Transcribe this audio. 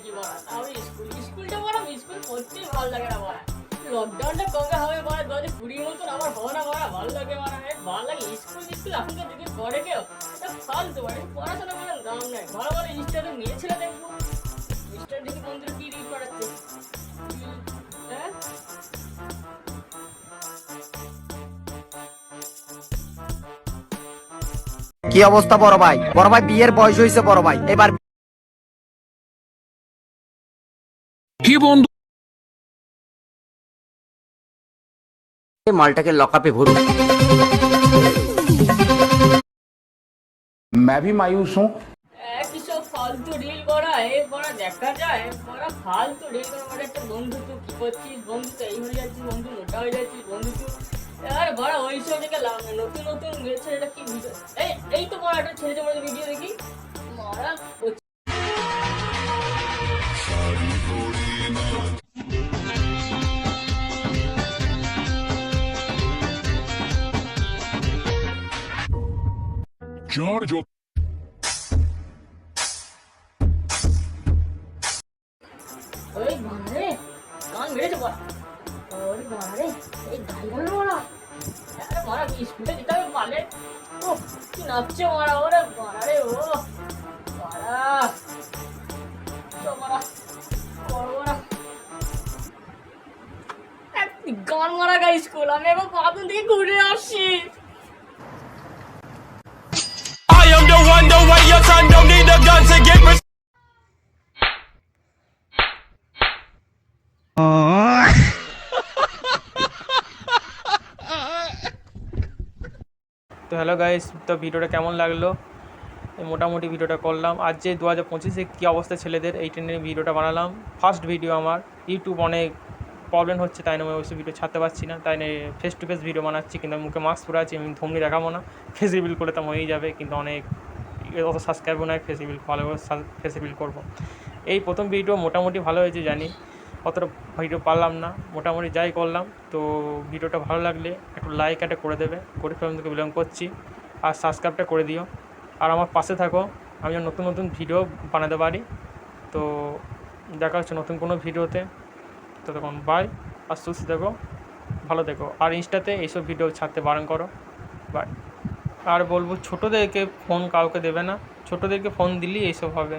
কি বলা, আমি স্কুলটা বলা স্কুল করতেই ভালো লাগে না বলা। লকডাউনটা কবে হবে বলা, 2020 মতন আমার হবে না বলা, ভালো লাগে বলা, ভালো লাগে স্কুল এখনকার দিকে করে কেউ, এটা ফালতু মানে পড়াশোনা করার দাম নেই। ভালো ভালো ইনস্টাতে নিয়েছিল দেখবো, ইনস্টা দেখি বন্ধুরা কি রিল করাচ্ছে। হ্যাঁ কি অবস্থা বড় ভাই? বড় ভাই বিয়ের বয়স হয়েছে বড় ভাই, এবার কি বন্ধু মালটাকে লকআপে ভরুন। मैं भी मायूस हूँ। কি সব ফালতু রিল করা, করা দেখা যায় করা ফালতু রিল করা। মানে একটা বন্ধু তুই কি করছিস, বন্ধু তো এই হয়ে যাচ্ছিস, বন্ধু মোটা হয়ে যাচ্ছিস, বন্ধু তুই আর বড় ওই সব দেখে লাভ নেই। নতুন নতুন ছেলেটা কি ভিডিও, এই তো বড় একটা ছেলে তোমাদের ভিডিও দেখি মারা जो ওই বাড়ে গান মেরেছে বড়া, ওই বাড়ে এই গান গান বড়া। আরে মারা স্কুলে যেতে হবে পারলে, ও কি নাচছে মারা, ওরে বাড়ে ও বাড়া তো মারা বড় গান মারা গা স্কুল। আমি এখন কখন থেকে ঘুরে আসছি। I am the one, the way your son don't need a gun to get respect. তো হ্যালো গাইস, তো ভিডিওটা কেমন লাগলো? মোটামুটি ভিডিওটা করলাম। আজ যে 2025-এ কী অবস্থা ছেলেদের, এই নিয়ে ভিডিওটা বানালাম। ফার্স্ট ভিডিও আমার, ইউটিউব অনেক প্রবলেম হচ্ছে, তাই না আমি অবশ্যই ভিডিও ছাড়তে পারছি না, তাই না ফেস টু ফেস ভিডিও বানাচ্ছি। কিন্তু মুখে মাস্ক পরে আছি, আমি ধমনি দেখাবো না, ফেসিবিল করে তো হয়েই যাবে। কিন্তু অনেক অত সাবস্ক্রাইবও নয়, ফেসিবিল ভালো করে ফেসিবিল করবো। এই প্রথম ভিডিও মোটামুটি ভালো হয়েছে জানি, অতটা ভিডিও পারলাম না, মোটামুটি যাই করলাম। তো ভিডিওটা ভালো লাগলে একটু লাইক একটা করে দেবে, গরিব ফ্যামিলি থেকে বিলং করছি, আর সাবস্ক্রাইবটা করে দিও। আর আমার পাশে থাকো, আমি নতুন নতুন ভিডিও বানাতে পারি। তো দেখা হচ্ছে নতুন কোনো ভিডিওতে, তো তখন বাই, আর সুস্থ থেকো, ভালো থেকো। আর ইনস্টাতে এইসব ভিডিও ছাড়তে বারণ করো, বাই। আর বলবো ছোটোদেরকে ফোন কাউকে দেবে না, ছোটোদেরকে ফোন দিলেই এইসব হবে।